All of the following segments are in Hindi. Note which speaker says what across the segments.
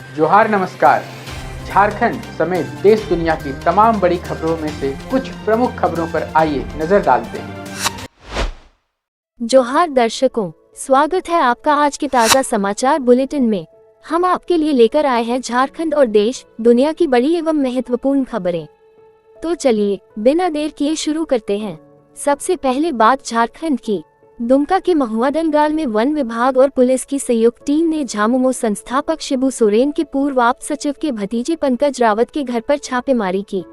Speaker 1: जोहार नमस्कार। झारखंड समेत देश दुनिया की तमाम बड़ी खबरों में से कुछ प्रमुख खबरों पर आइए नजर डालते हैं।
Speaker 2: जोहार दर्शकों, स्वागत है आपका आज के ताज़ा समाचार बुलेटिन में। हम आपके लिए लेकर आए हैं झारखंड और देश दुनिया की बड़ी एवं महत्वपूर्ण खबरें। तो चलिए बिना देर किए शुरू करते हैं। सबसे पहले बात झारखंड की। दुमका के महुआ डंगाल में वन विभाग और पुलिस की संयुक्त टीम ने झामुमो संस्थापक शिबू सोरेन के पूर्व आप सचिव के भतीजे पंकज रावत के घर पर छापेमारी की।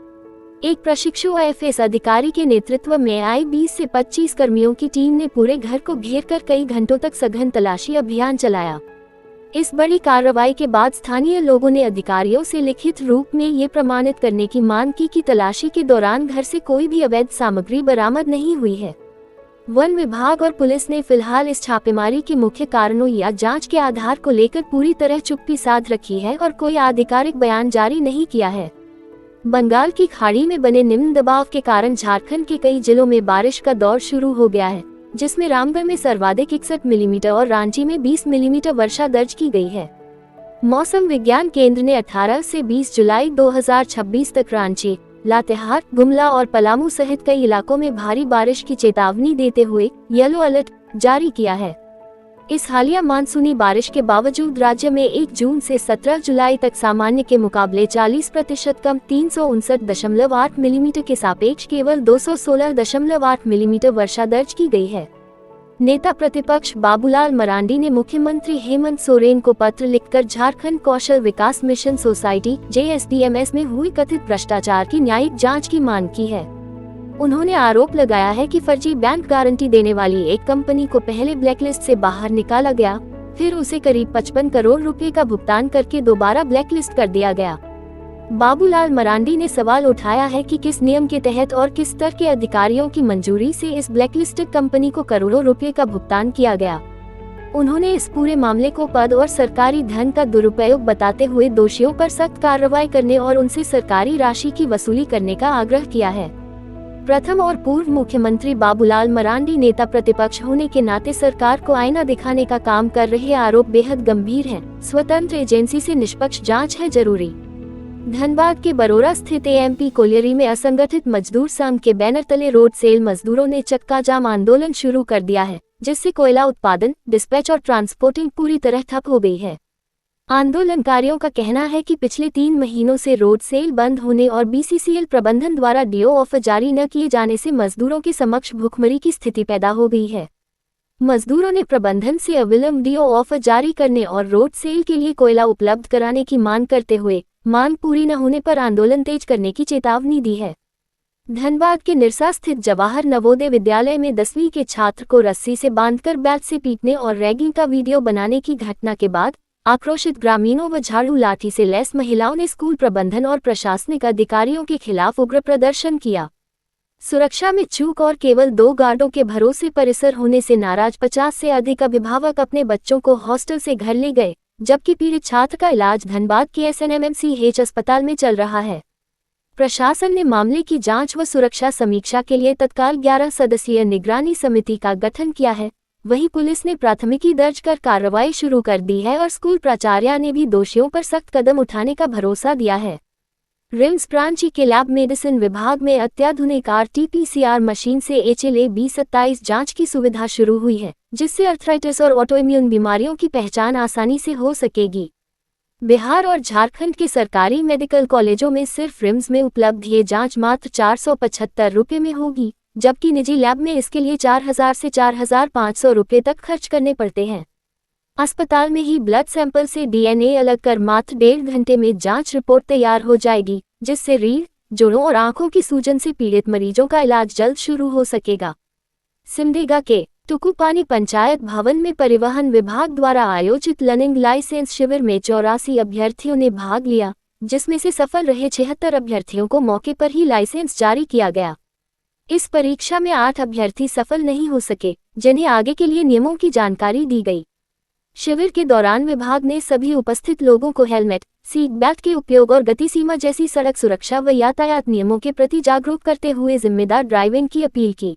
Speaker 2: एक प्रशिक्षु IFS अधिकारी के नेतृत्व में आई 20 से 25 कर्मियों की टीम ने पूरे घर को घेर कर कई घंटों तक सघन तलाशी अभियान चलाया। इस बड़ी कार्रवाई के बाद स्थानीय लोगों ने अधिकारियों से लिखित रूप में ये प्रमाणित करने की मांग की कि तलाशी के दौरान घर से कोई भी अवैध सामग्री बरामद नहीं हुई है। वन विभाग और पुलिस ने फिलहाल इस छापेमारी के मुख्य कारणों या जांच के आधार को लेकर पूरी तरह चुप्पी साध रखी है और कोई आधिकारिक बयान जारी नहीं किया है। बंगाल की खाड़ी में बने निम्न दबाव के कारण झारखंड के कई जिलों में बारिश का दौर शुरू हो गया है, जिसमें रामगढ़ में सर्वाधिक 61 मिलीमीटर और रांची में 20 मिलीमीटर वर्षा दर्ज की गई है। मौसम विज्ञान केंद्र ने 18 से 20 जुलाई 2026 तक रांची, लातेहार, गुमला और पलामू सहित कई इलाकों में भारी बारिश की चेतावनी देते हुए येलो अलर्ट जारी किया है। इस हालिया मानसूनी बारिश के बावजूद राज्य में 1 जून से 17 जुलाई तक सामान्य के मुकाबले 40% कम 359.8 मिलीमीटर के सापेक्ष केवल 216.8 मिलीमीटर वर्षा दर्ज की गई है। नेता प्रतिपक्ष बाबूलाल मरांडी ने मुख्यमंत्री हेमंत सोरेन को पत्र लिखकर झारखंड कौशल विकास मिशन सोसाइटी JSDMS में हुई कथित भ्रष्टाचार की न्यायिक जांच की मांग की है। उन्होंने आरोप लगाया है कि फर्जी बैंक गारंटी देने वाली एक कंपनी को पहले ब्लैकलिस्ट से बाहर निकाला गया, फिर उसे करीब 55 करोड़ रुपए का भुगतान करके दोबारा ब्लैकलिस्ट कर दिया गया। बाबूलाल मरांडी ने सवाल उठाया है कि किस नियम के तहत और किस स्तर के अधिकारियों की मंजूरी से इस ब्लैकलिस्टेड कंपनी को करोड़ों रुपए का भुगतान किया गया। उन्होंने इस पूरे मामले को पद और सरकारी धन का दुरुपयोग बताते हुए दोषियों पर सख्त कार्रवाई करने और उनसे सरकारी राशि की वसूली करने का आग्रह किया है। प्रथम और पूर्व मुख्यमंत्री बाबूलाल मरांडी नेता प्रतिपक्ष होने के नाते सरकार को आईना दिखाने का काम कर रहे आरोप बेहद गंभीर हैं। स्वतंत्र एजेंसी से निष्पक्ष जांच है जरूरी। धनबाद के बरोरा स्थित AMP कोलियरी में असंगठित मजदूर संघ के बैनर तले रोड सेल मजदूरों ने चक्का जाम आंदोलन शुरू कर दिया है, जिससे कोयला उत्पादन, डिस्पैच और ट्रांसपोर्टिंग पूरी तरह ठप हो गई है। आंदोलनकारियों का कहना है कि पिछले 3 महीनों से रोड सेल बंद होने और BCCL प्रबंधन द्वारा DO ऑफर जारी न किए जाने से मजदूरों के समक्ष भूखमरी की स्थिति पैदा हो गई है। मजदूरों ने प्रबंधन से अविलंब DO ऑफर जारी करने और रोड सेल के लिए कोयला उपलब्ध कराने की मांग करते हुए मांग पूरी न होने पर आंदोलन तेज करने की चेतावनी दी है। धनबाद के निरसा स्थित जवाहर नवोदय विद्यालय में 10वीं के छात्र को रस्सी से बांधकर बैट से पीटने और रैगिंग का वीडियो बनाने की घटना के बाद आक्रोशित ग्रामीणों व झाड़ू लाठी से लैस महिलाओं ने स्कूल प्रबंधन और प्रशासनिक अधिकारियों के खिलाफ उग्र प्रदर्शन किया। सुरक्षा में चूक और केवल 2 गार्डों के भरोसे परिसर होने से नाराज 50 से अधिक अभिभावक अपने बच्चों को हॉस्टल से घर ले गए, जबकि पीड़ित छात्र का इलाज धनबाद के SNMMCH अस्पताल में चल रहा है। प्रशासन ने मामले की जांच व सुरक्षा समीक्षा के लिए तत्काल 11 सदस्यीय निगरानी समिति का गठन किया है। वहीं पुलिस ने प्राथमिकी दर्ज कर कार्रवाई शुरू कर दी है और स्कूल प्राचार्य ने भी दोषियों पर सख्त कदम उठाने का भरोसा दिया है। रिम्स रांची के लैब मेडिसिन विभाग में अत्याधुनिक RT-PCR मशीन से HLA-B27 जांच की सुविधा शुरू हुई है, जिससे अर्थराइटिस और ऑटोइम्यून बीमारियों की पहचान आसानी से हो सकेगी। बिहार और झारखंड के सरकारी मेडिकल कॉलेजों में सिर्फ रिम्स में उपलब्ध ये जांच मात्र 475 रुपये में होगी, जबकि निजी लैब में इसके लिए 4000 से 4500 रुपये तक खर्च करने पड़ते हैं। अस्पताल में ही ब्लड सैंपल से DNA अलग कर मात्र 1.5 घंटे में जांच रिपोर्ट तैयार हो जाएगी, जिससे रीढ़, जोड़ों और आंखों की सूजन से पीड़ित मरीजों का इलाज जल्द शुरू हो सकेगा। सिमडेगा के टुकुपानी पंचायत भवन में परिवहन विभाग द्वारा आयोजित लर्निंग लाइसेंस शिविर में 84 अभ्यर्थियों ने भाग लिया, जिसमें से सफल रहे 76 अभ्यर्थियों को मौके पर ही लाइसेंस जारी किया गया। इस परीक्षा में 8 अभ्यर्थी सफल नहीं हो सके, जिन्हें आगे के लिए नियमों की जानकारी दी गई। शिविर के दौरान विभाग ने सभी उपस्थित लोगों को हेलमेट, सीट बेल्ट के उपयोग और गति सीमा जैसी सड़क सुरक्षा व यातायात नियमों के प्रति जागरूक करते हुए जिम्मेदार ड्राइविंग की अपील की।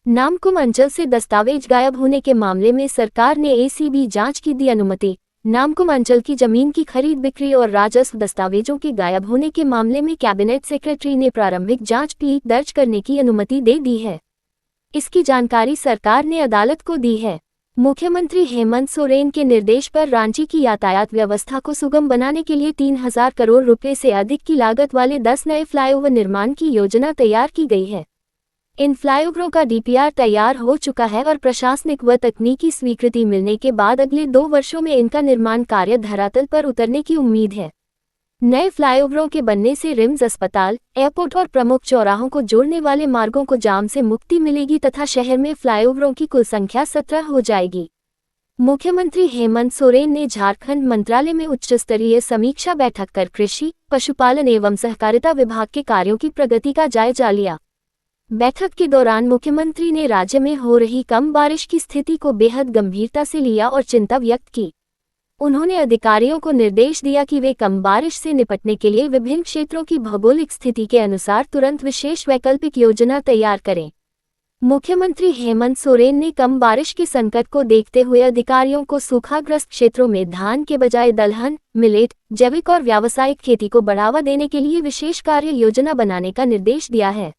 Speaker 2: नामकुम अंचल से दस्तावेज गायब होने के मामले में सरकार ने ACB जांच की दी अनुमति। नामकुम अंचल की जमीन की खरीद बिक्री और राजस्व दस्तावेजों के गायब होने के मामले में कैबिनेट सेक्रेटरी ने प्रारंभिक जांच पीट दर्ज करने की अनुमति दे दी है। इसकी जानकारी सरकार ने अदालत को दी है। मुख्यमंत्री हेमंत सोरेन के निर्देश पर रांची की यातायात व्यवस्था को सुगम बनाने के लिए 3000 करोड़ रुपए से अधिक की लागत वाले 10 नए फ्लाईओवर निर्माण की योजना तैयार की गई है। इन फ्लाईओवरों का डीपीआर तैयार हो चुका है और प्रशासनिक व तकनीकी स्वीकृति मिलने के बाद अगले 2 वर्षों में इनका निर्माण कार्य धरातल पर उतरने की उम्मीद है। नए फ्लाईओवरों के बनने से रिम्स अस्पताल, एयरपोर्ट और प्रमुख चौराहों को जोड़ने वाले मार्गों को जाम से मुक्ति मिलेगी तथा शहर में फ्लाईओवरों की कुल संख्या 17 हो जाएगी। मुख्यमंत्री हेमंत सोरेन ने झारखंड मंत्रालय में उच्च स्तरीय समीक्षा बैठक कर कृषि, पशुपालन एवं सहकारिता विभाग के कार्यों की प्रगति का जायजा लिया। बैठक के दौरान मुख्यमंत्री ने राज्य में हो रही कम बारिश की स्थिति को बेहद गंभीरता से लिया और चिंता व्यक्त की। उन्होंने अधिकारियों को निर्देश दिया कि वे कम बारिश से निपटने के लिए विभिन्न क्षेत्रों की भौगोलिक स्थिति के अनुसार तुरंत विशेष वैकल्पिक योजना तैयार करें। मुख्यमंत्री हेमंत सोरेन ने कम बारिश के संकट को देखते हुए अधिकारियों को सूखाग्रस्त क्षेत्रों में धान के बजाय दलहन, मिलेट, जैविक और व्यावसायिक खेती को बढ़ावा देने के लिए विशेष कार्य योजना बनाने का निर्देश दिया है।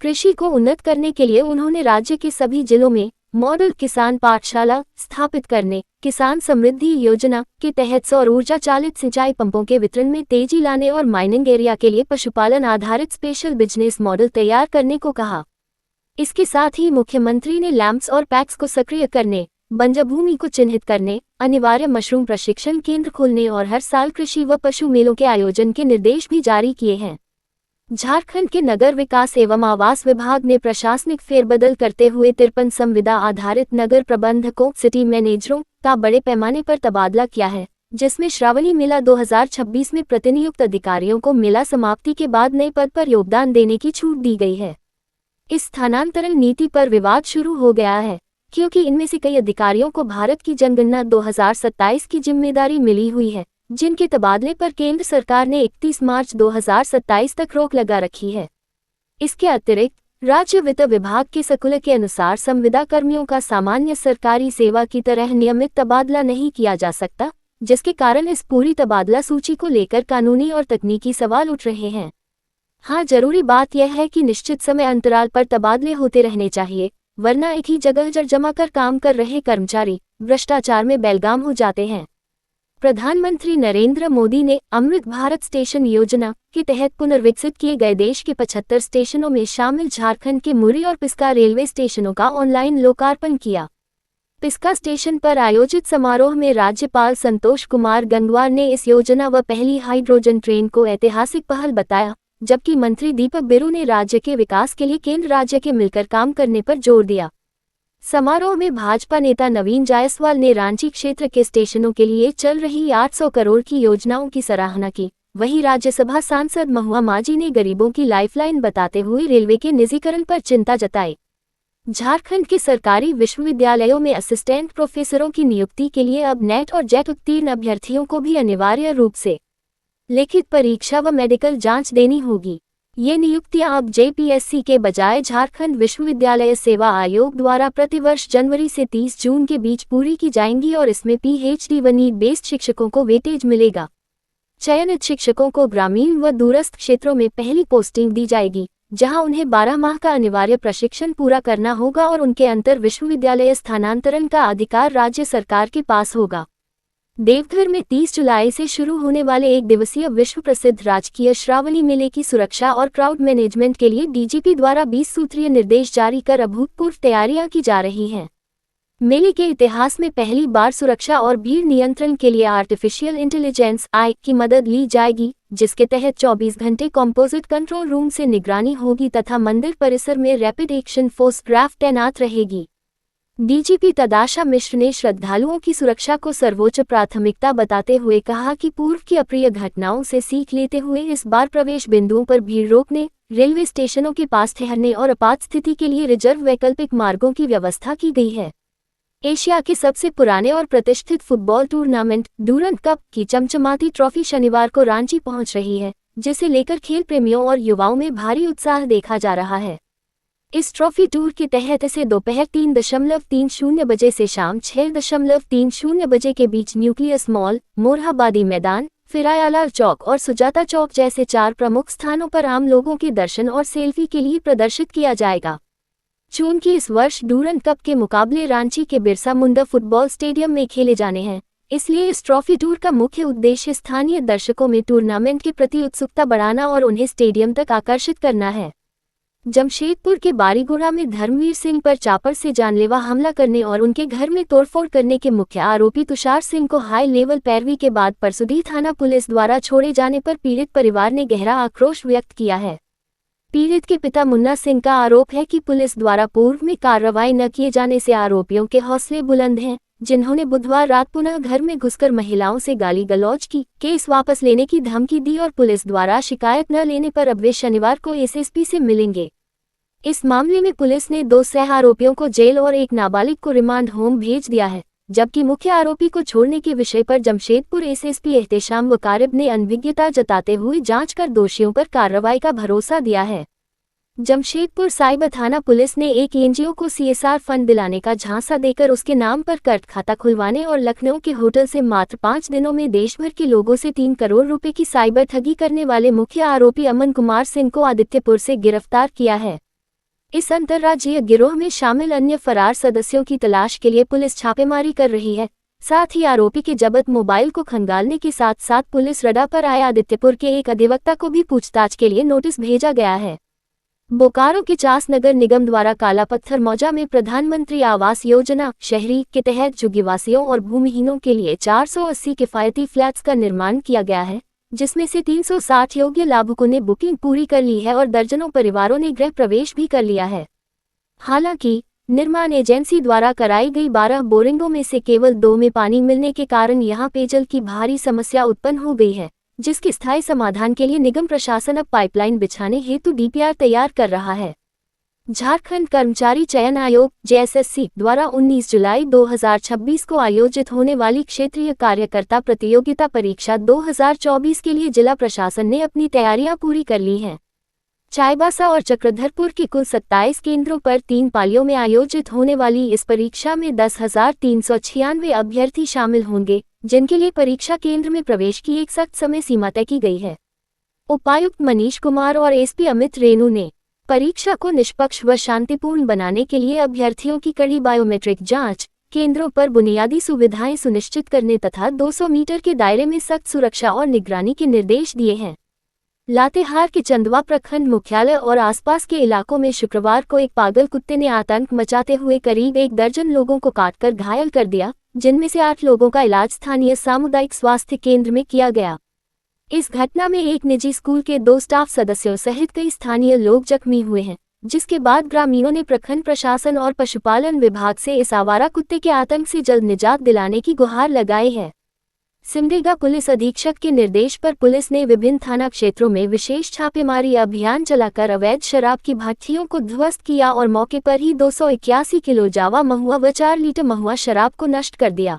Speaker 2: कृषि को उन्नत करने के लिए उन्होंने राज्य के सभी जिलों में मॉडल किसान पाठशाला स्थापित करने, किसान समृद्धि योजना के तहत सौर ऊर्जा चालित सिंचाई पंपों के वितरण में तेजी लाने और माइनिंग एरिया के लिए पशुपालन आधारित स्पेशल बिजनेस मॉडल तैयार करने को कहा। इसके साथ ही मुख्यमंत्री ने लैंप्स और पैक्स को सक्रिय करने, बंजर भूमि को चिन्हित करने, अनिवार्य मशरूम प्रशिक्षण केंद्र खोलने और हर साल कृषि व पशु मेलों के आयोजन के निर्देश भी जारी किए हैं। झारखंड के नगर विकास एवं आवास विभाग ने प्रशासनिक फेरबदल करते हुए 53 संविदा आधारित नगर प्रबंधकों सिटी मैनेजरों का बड़े पैमाने पर तबादला किया है, जिसमें श्रावणी मेला 2026 में प्रतिनियुक्त अधिकारियों को मेला समाप्ति के बाद नए पद पर योगदान देने की छूट दी गई है। इस स्थानांतरण नीति पर विवाद शुरू हो गया है, क्योंकि इनमें से कई अधिकारियों को भारत की जनगणना 2027 की जिम्मेदारी मिली हुई है, जिनके तबादले पर केंद्र सरकार ने 31 मार्च 2027 तक रोक लगा रखी है। इसके अतिरिक्त राज्य वित्त विभाग के सर्कुलर के अनुसार संविदा कर्मियों का सामान्य सरकारी सेवा की तरह नियमित तबादला नहीं किया जा सकता, जिसके कारण इस पूरी तबादला सूची को लेकर कानूनी और तकनीकी सवाल उठ रहे हैं। हाँ, जरूरी बात यह है कि निश्चित समय अंतराल पर तबादले होते रहने चाहिए, वरना एक ही जगह जमा कर काम कर रहे कर्मचारी भ्रष्टाचार में बेलगाम हो जाते हैं। प्रधानमंत्री नरेंद्र मोदी ने अमृत भारत स्टेशन योजना के तहत पुनर्विकसित किए गए देश के 75 स्टेशनों में शामिल झारखंड के मुरी और पिस्का रेलवे स्टेशनों का ऑनलाइन लोकार्पण किया। पिस्का स्टेशन पर आयोजित समारोह में राज्यपाल संतोष कुमार गंगवार ने इस योजना व पहली हाइड्रोजन ट्रेन को ऐतिहासिक पहल बताया, जबकि मंत्री दीपक बिरू ने राज्य के विकास के लिए केंद्र राज्य के मिलकर काम करने पर जोर दिया। समारोह में भाजपा नेता नवीन जायसवाल ने रांची क्षेत्र के स्टेशनों के लिए चल रही 800 करोड़ की योजनाओं की सराहना की। वहीं राज्यसभा सांसद महुआ माझी ने गरीबों की लाइफलाइन बताते हुए रेलवे के निजीकरण पर चिंता जताई। झारखंड के सरकारी विश्वविद्यालयों में असिस्टेंट प्रोफेसरों की नियुक्ति के लिए अब नेट और जेट उत्तीर्ण अभ्यर्थियों को भी अनिवार्य रूप से लिखित परीक्षा व मेडिकल जांच देनी होगी। ये नियुक्तियां अब जेपीएससी के बजाय झारखंड विश्वविद्यालय सेवा आयोग द्वारा प्रतिवर्ष जनवरी से 30 जून के बीच पूरी की जाएंगी और इसमें पीएचडी व नीट बेस्ड शिक्षकों को वेटेज मिलेगा। चयनित शिक्षकों को ग्रामीण व दूरस्थ क्षेत्रों में पहली पोस्टिंग दी जाएगी, जहां उन्हें 12 माह का अनिवार्य प्रशिक्षण पूरा करना होगा और उनके अंतर विश्वविद्यालय स्थानांतरण का अधिकार राज्य सरकार के पास होगा। देवघर में 30 जुलाई से शुरू होने वाले एक दिवसीय विश्व प्रसिद्ध राजकीय श्रावणी मेले की सुरक्षा और क्राउड मैनेजमेंट के लिए डीजीपी द्वारा 20 सूत्रीय निर्देश जारी कर अभूतपूर्व तैयारियां की जा रही हैं। मेले के इतिहास में पहली बार सुरक्षा और भीड़ नियंत्रण के लिए आर्टिफिशियल इंटेलिजेंस (AI) की मदद ली जाएगी, जिसके तहत 24 घंटे कंपोजिट कंट्रोल रूम से निगरानी होगी तथा मंदिर परिसर में रैपिड एक्शन फोर्स RAF तैनात रहेगी। डीजीपी तदाशा मिश्र ने श्रद्धालुओं की सुरक्षा को सर्वोच्च प्राथमिकता बताते हुए कहा कि पूर्व की अप्रिय घटनाओं से सीख लेते हुए इस बार प्रवेश बिंदुओं पर भीड़ रोकने, रेलवे स्टेशनों के पास ठहरने और आपात स्थिति के लिए रिजर्व वैकल्पिक मार्गों की व्यवस्था की गई है। एशिया के सबसे पुराने और प्रतिष्ठित फुटबॉल टूर्नामेंट डूरंट कप की चमचमाती ट्रॉफी शनिवार को रांची पहुंच रही है, जिसे लेकर खेल प्रेमियों और युवाओं में भारी उत्साह देखा जा रहा है। इस ट्रॉफी टूर के तहत इसे दोपहर 3:30 बजे से शाम 6:30 बजे के बीच न्यूक्लियस मॉल, मोरहाबादी मैदान, फिरायालाल चौक और सुजाता चौक जैसे 4 प्रमुख स्थानों पर आम लोगों के दर्शन और सेल्फी के लिए प्रदर्शित किया जाएगा। चूंकि इस वर्ष डूरंड कप के मुकाबले रांची के बिरसा मुंडा फुटबॉल स्टेडियम में खेले जाने हैं, इसलिए इस ट्रॉफी टूर का मुख्य उद्देश्य स्थानीय दर्शकों में टूर्नामेंट के प्रति उत्सुकता बढ़ाना और उन्हें स्टेडियम तक आकर्षित करना है। जमशेदपुर के बारीगोड़ा में धर्मवीर सिंह पर चापर से जानलेवा हमला करने और उनके घर में तोड़फोड़ करने के मुख्य आरोपी तुषार सिंह को हाई लेवल पैरवी के बाद परसुदी थाना पुलिस द्वारा छोड़े जाने पर पीड़ित परिवार ने गहरा आक्रोश व्यक्त किया है। पीड़ित के पिता मुन्ना सिंह का आरोप है कि पुलिस द्वारा पूर्व में कार्रवाई न किए जाने से आरोपियों के हौसले बुलंद हैं, जिन्होंने बुधवार रात पुनः घर में घुसकर महिलाओं से गाली गलौज की, केस वापस लेने की धमकी दी और पुलिस द्वारा शिकायत न लेने पर अब वे शनिवार को एसएसपी से मिलेंगे। इस मामले में पुलिस ने 2 सह आरोपियों को जेल और एक नाबालिग को रिमांड होम भेज दिया है, जबकि मुख्य आरोपी को छोड़ने के विषय पर जमशेदपुर एसएसपी एहतेशाम वकारिब ने अनभिज्ञता जताते हुए जांच कर दोषियों पर कार्रवाई का भरोसा दिया है। जमशेदपुर साइबर थाना पुलिस ने एक एनजीओ को सीएसआर फंड दिलाने का झांसा देकर उसके नाम पर कर्ज खाता खुलवाने और लखनऊ के होटल से मात्र 5 दिनों में देशभर के लोगों से 3 करोड़ रुपए की साइबर ठगी करने वाले मुख्य आरोपी अमन कुमार सिंह को आदित्यपुर से गिरफ्तार किया है। इस अंतर्राज्यीय गिरोह में शामिल अन्य फरार सदस्यों की तलाश के लिए पुलिस छापेमारी कर रही है। साथ ही आरोपी के जब्त मोबाइल को खंगालने के साथ साथ पुलिस रडा पर आए आदित्यपुर के एक अधिवक्ता को भी पूछताछ के लिए नोटिस भेजा गया है। बोकारो के चास नगर निगम द्वारा काला पत्थर मौजा में प्रधानमंत्री आवास योजना शहरी के तहत झुग्गीवासियों और भूमिहीनों के लिए 480 किफायती फ्लैट्स का निर्माण किया गया है, जिसमें से 360 योग्य लाभुकों ने बुकिंग पूरी कर ली है और दर्जनों परिवारों ने गृह प्रवेश भी कर लिया है। हालांकि निर्माण एजेंसी द्वारा कराई गई 12 बोरिंगों में से केवल 2 में पानी मिलने के कारण यहां पेयजल की भारी समस्या उत्पन्न हो गई है, जिसके स्थायी समाधान के लिए निगम प्रशासन अब पाइपलाइन बिछाने हेतु डीपीआर तैयार कर रहा है। झारखंड कर्मचारी चयन आयोग जेएसएससी द्वारा 19 जुलाई 2026 को आयोजित होने वाली क्षेत्रीय कार्यकर्ता प्रतियोगिता परीक्षा 2024 के लिए जिला प्रशासन ने अपनी तैयारियां पूरी कर ली हैं। चाईबासा और चक्रधरपुर के कुल 27 केंद्रों पर 3 पालियों में आयोजित होने वाली इस परीक्षा में 10,396 अभ्यर्थी शामिल होंगे, जिनके लिए परीक्षा केंद्र में प्रवेश की एक सख्त समय सीमा तय की गई है। उपायुक्त मनीष कुमार और एसपी अमित रेणु ने परीक्षा को निष्पक्ष व शांतिपूर्ण बनाने के लिए अभ्यर्थियों की कड़ी बायोमेट्रिक जांच, केंद्रों पर बुनियादी सुविधाएं सुनिश्चित करने तथा 200 मीटर के दायरे में सख्त सुरक्षा और निगरानी के निर्देश दिए हैं। लातेहार के चंदवा प्रखंड मुख्यालय और आसपास के इलाकों में शुक्रवार को एक पागल कुत्ते ने आतंक मचाते हुए करीब 1 दर्जन लोगों को काटकर घायल कर दिया, जिनमें से 8 लोगों का इलाज स्थानीय सामुदायिक स्वास्थ्य केंद्र में किया गया। इस घटना में एक निजी स्कूल के 2 स्टाफ सदस्यों सहित कई स्थानीय लोग जख्मी हुए हैं, जिसके बाद ग्रामीणों ने प्रखंड प्रशासन और पशुपालन विभाग से इस आवारा कुत्ते के आतंक से जल्द निजात दिलाने की गुहार लगाई है। सिमडेगा पुलिस अधीक्षक के निर्देश पर पुलिस ने विभिन्न थाना क्षेत्रों में विशेष छापेमारी अभियान चलाकर अवैध शराब की भट्टियों को ध्वस्त किया और मौके पर ही 281 किलो जावा महुआ व 4 लीटर महुआ शराब को नष्ट कर दिया।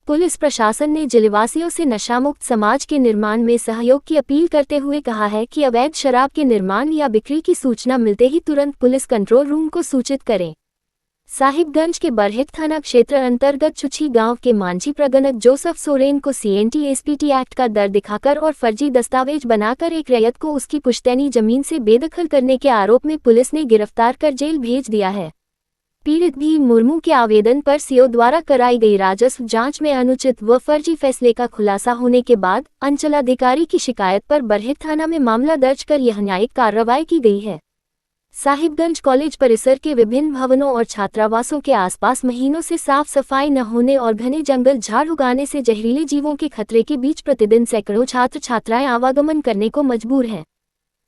Speaker 2: पुलिस प्रशासन ने जिलेवासियों से नशामुक्त समाज के निर्माण में सहयोग की अपील करते हुए कहा है कि अवैध शराब के निर्माण या बिक्री की सूचना मिलते ही तुरंत पुलिस कंट्रोल रूम को सूचित करें। साहिबगंज के बरहेट थाना क्षेत्र अंतर्गत चुछी गांव के मांझी प्रगणक जोसफ सोरेन को सीएनटी-एसपीटी एक्ट का डर दिखाकर और फर्जी दस्तावेज बनाकर एक रैयत को उसकी पुश्तैनी जमीन से बेदखल करने के आरोप में पुलिस ने गिरफ्तार कर जेल भेज दिया है। पीड़ित भीम मुर्मू के आवेदन पर सीओ द्वारा कराई गई राजस्व जांच में अनुचित व फर्जी फैसले का खुलासा होने के बाद अंचलाधिकारी की शिकायत पर बरहेट थाना में मामला दर्ज कर यह न्यायिक कार्रवाई की गई है। साहिबगंज कॉलेज परिसर के विभिन्न भवनों और छात्रावासों के आसपास महीनों से साफ सफाई न होने और घने जंगल झाड़ उगाने से जहरीले जीवों के खतरे के बीच प्रतिदिन सैकड़ों छात्र छात्राएं आवागमन करने को मजबूर हैं।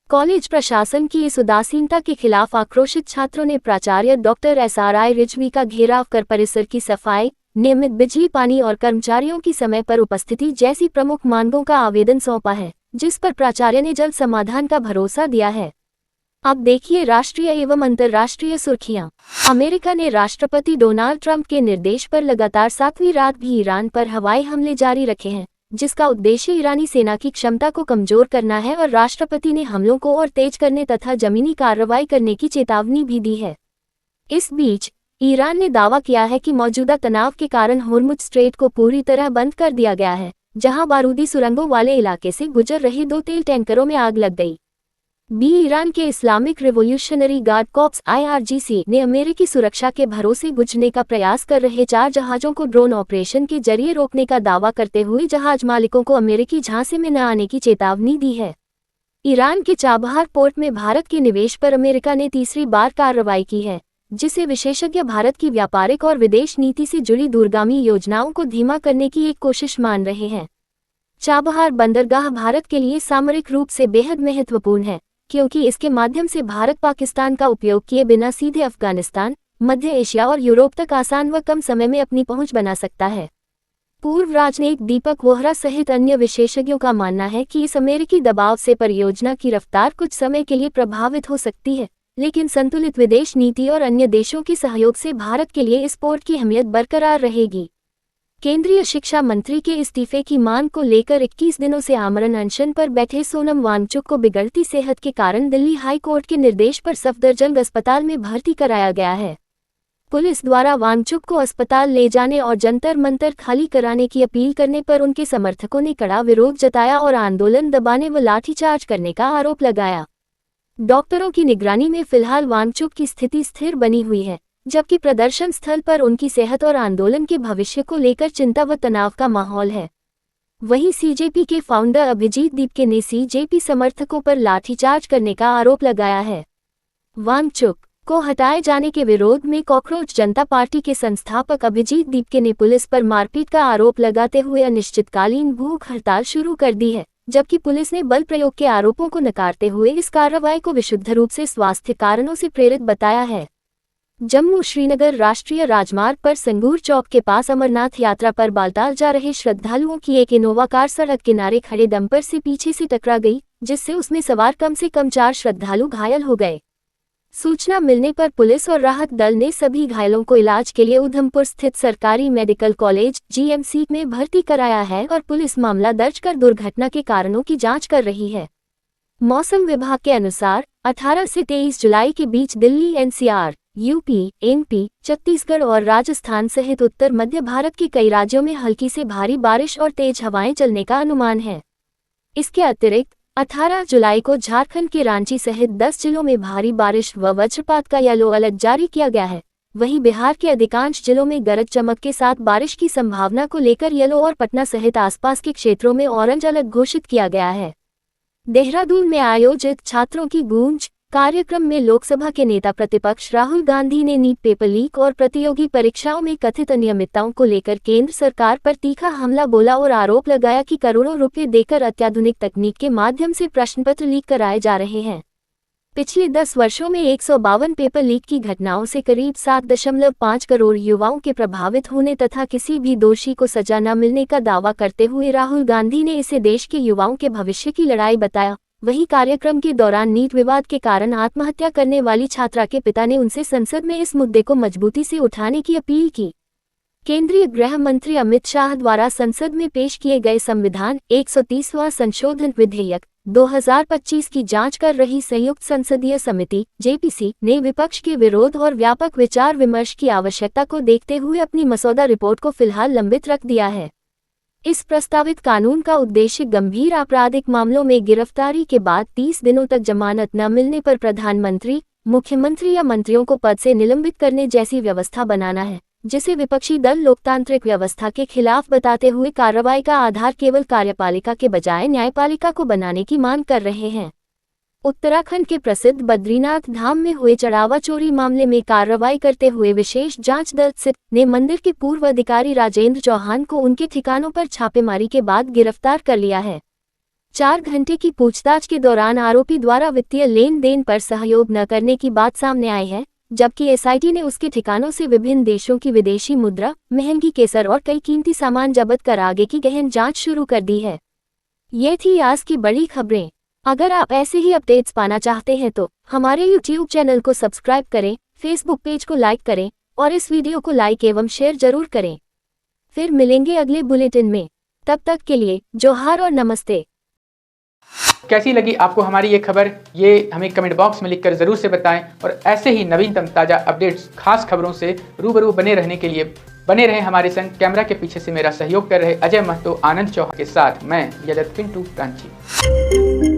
Speaker 2: कॉलेज प्रशासन की इस उदासीनता के खिलाफ आक्रोशित छात्रों ने प्राचार्य डॉक्टर SRI रिजवी का घेराव कर परिसर की सफाई, नियमित बिजली पानी और कर्मचारियों की समय पर उपस्थिति जैसी प्रमुख मांगों का आवेदन सौंपा है, जिस पर प्राचार्य ने जल्द समाधान का भरोसा दिया है। अब देखिए राष्ट्रीय एवं अंतर्राष्ट्रीय सुर्खियां। अमेरिका ने राष्ट्रपति डोनाल्ड ट्रंप के निर्देश पर लगातार 7वीं रात भी ईरान पर हवाई हमले जारी रखे हैं, जिसका उद्देश्य ईरानी सेना की क्षमता को कमजोर करना है और राष्ट्रपति ने हमलों को और तेज करने तथा जमीनी कार्रवाई करने की चेतावनी भी दी है। इस बीच ईरान ने दावा किया है कि मौजूदा तनाव के कारण होर्मुज स्ट्रेट को पूरी तरह बंद कर दिया गया है, जहां बारूदी सुरंगों वाले इलाके से गुजर रहे 2 तेल टैंकरों में आग लग गई। ईरान के Islamic revolutionary guard corps IRGC ने अमेरिकी सुरक्षा के भरोसे बुझने का प्रयास कर रहे 4 जहाजों को ड्रोन ऑपरेशन के जरिए रोकने का दावा करते हुए जहाज मालिकों को अमेरिकी झांसे में न आने की चेतावनी दी है। ईरान के चाबहार पोर्ट में भारत के निवेश पर अमेरिका ने तीसरी बार कार्रवाई की है, जिसे विशेषज्ञ भारत की व्यापारिक और विदेश नीति से जुड़ी दूरगामी योजनाओं को धीमा करने की एक कोशिश मान रहे हैं। चाबहार बंदरगाह भारत के लिए सामरिक रूप से बेहद महत्वपूर्ण है, क्योंकि इसके माध्यम से भारत पाकिस्तान का उपयोग किए बिना सीधे अफगानिस्तान, मध्य एशिया और यूरोप तक आसान व कम समय में अपनी पहुंच बना सकता है। पूर्व राजनयिक दीपक वोहरा सहित अन्य विशेषज्ञों का मानना है कि इस अमेरिकी दबाव से परियोजना की रफ्तार कुछ समय के लिए प्रभावित हो सकती है, लेकिन संतुलित विदेश नीति और अन्य देशों के सहयोग से भारत के लिए इस पोर्ट की अहमियत बरकरार रहेगी। केंद्रीय शिक्षा मंत्री के इस्तीफे की मांग को लेकर 21 दिनों से आमरण अनशन पर बैठे सोनम वांगचुक को बिगड़ती सेहत के कारण दिल्ली हाई कोर्ट के निर्देश पर सफदरजंग अस्पताल में भर्ती कराया गया है। पुलिस द्वारा वांगचुक को अस्पताल ले जाने और जंतर मंतर खाली कराने की अपील करने पर उनके समर्थकों ने कड़ा विरोध जताया और आंदोलन दबाने व लाठीचार्ज करने का आरोप लगाया। डॉक्टरों की निगरानी में फिलहाल वांगचुक की स्थिति स्थिर बनी हुई है, जबकि प्रदर्शन स्थल पर उनकी सेहत और आंदोलन के भविष्य को लेकर चिंता व तनाव का माहौल है। वहीं सीजेपी के फाउंडर अभिजीत दीपके ने सीजेपी समर्थकों पर लाठीचार्ज करने का आरोप लगाया है। वांगचुक को हटाए जाने के विरोध में कॉकरोच जनता पार्टी के संस्थापक अभिजीत दीपके ने पुलिस पर मारपीट का आरोप लगाते हुए अनिश्चितकालीन भूख हड़ताल शुरू कर दी है, जबकि पुलिस ने बल प्रयोग के आरोपों को नकारते हुए इस कार्रवाई को विशुद्ध रूप से स्वास्थ्य कारणों से प्रेरित बताया है। जम्मू श्रीनगर राष्ट्रीय राजमार्ग पर संगूर चौक के पास अमरनाथ यात्रा पर बालताल जा रहे श्रद्धालुओं की एक इनोवा कार सड़क किनारे खड़े डंपर से पीछे से टकरा गई, जिससे उसमें सवार कम से कम 4 श्रद्धालु घायल हो गए। सूचना मिलने पर पुलिस और राहत दल ने सभी घायलों को इलाज के लिए उधमपुर स्थित सरकारी मेडिकल कॉलेज GMC में भर्ती कराया है और पुलिस मामला दर्ज कर दुर्घटना के कारणों की जाँच कर रही है। मौसम विभाग के अनुसार 18 से 23 जुलाई के बीच Delhi, NCR, UP, MP, Chhattisgarh और राजस्थान सहित उत्तर मध्य भारत के कई राज्यों में हल्की से भारी बारिश और तेज हवाएं चलने का अनुमान है। इसके अतिरिक्त 18 जुलाई को झारखंड के रांची सहित 10 जिलों में भारी बारिश व वज्रपात का येलो अलर्ट जारी किया गया है। वहीं बिहार के अधिकांश जिलों में गरज चमक के साथ बारिश की संभावना को लेकर येलो और पटना सहित आसपास के क्षेत्रों में ऑरेंज अलर्ट घोषित किया गया है। देहरादून में आयोजित छात्रों की गूंज कार्यक्रम में लोकसभा के नेता प्रतिपक्ष राहुल गांधी ने नीट पेपर लीक और प्रतियोगी परीक्षाओं में कथित अनियमितताओं को लेकर केंद्र सरकार पर तीखा हमला बोला और आरोप लगाया कि करोड़ों रुपए देकर अत्याधुनिक तकनीक के माध्यम से प्रश्नपत्र लीक कराए जा रहे हैं। पिछले 10 वर्षों में 152 पेपर लीक की घटनाओं से करीब 7.5 करोड़ युवाओं के प्रभावित होने तथा किसी भी दोषी को सजा न मिलने का दावा करते हुए राहुल गांधी ने इसे देश के युवाओं के भविष्य की लड़ाई बताया। वहीं कार्यक्रम के दौरान नीट विवाद के कारण आत्महत्या करने वाली छात्रा के पिता ने उनसे संसद में इस मुद्दे को मजबूती से उठाने की अपील की। केंद्रीय गृह मंत्री अमित शाह द्वारा संसद में पेश किए गए संविधान 130वां संशोधन विधेयक 2025 की जांच कर रही संयुक्त संसदीय समिति JPC ने विपक्ष के विरोध और व्यापक विचार विमर्श की आवश्यकता को देखते हुए अपनी मसौदा रिपोर्ट को फिलहाल लंबित रख दिया है। इस प्रस्तावित कानून का उद्देश्य गंभीर आपराधिक मामलों में गिरफ्तारी के बाद 30 दिनों तक जमानत न मिलने पर प्रधानमंत्री, मुख्यमंत्री या मंत्रियों को पद से निलंबित करने जैसी व्यवस्था बनाना है, जिसे विपक्षी दल लोकतांत्रिक व्यवस्था के खिलाफ बताते हुए कार्रवाई का आधार केवल कार्यपालिका के बजाय न्यायपालिका को बनाने की मांग कर रहे हैं। उत्तराखंड के प्रसिद्ध बद्रीनाथ धाम में हुए चढ़ावा चोरी मामले में कार्रवाई करते हुए विशेष जांच दल सिट ने मंदिर के पूर्व अधिकारी राजेंद्र चौहान को उनके ठिकानों पर छापेमारी के बाद गिरफ्तार कर लिया है। 4 घंटे की पूछताछ के दौरान आरोपी द्वारा वित्तीय लेन देन पर सहयोग न करने की बात सामने आई है, जबकि SIT ने उसके ठिकानों से विभिन्न देशों की विदेशी मुद्रा, महंगी केसर और कई कीमती सामान जब्त कर आगे की गहन जांच शुरू कर दी है। ये थी आज की बड़ी खबरें। अगर आप ऐसे ही अपडेट्स पाना चाहते हैं तो हमारे YouTube चैनल को सब्सक्राइब करें, Facebook पेज को लाइक करें और इस वीडियो को लाइक एवं शेयर जरूर करें। फिर मिलेंगे अगले बुलेटिन में। तब तक के लिए जोहार और नमस्ते।
Speaker 1: कैसी लगी आपको हमारी ये खबर, ये हमें कमेंट बॉक्स में लिखकर जरूर से बताएं। और ऐसे ही नवीनतम ताज़ा अपडेट्स, खास खबरों से रूबरू बने रहने के लिए बने रहें हमारे संग। कैमरा के पीछे से मेरा सहयोग कर रहे अजय महतो, आनंद चौहान के साथ मैं यदत पिंटू रांची।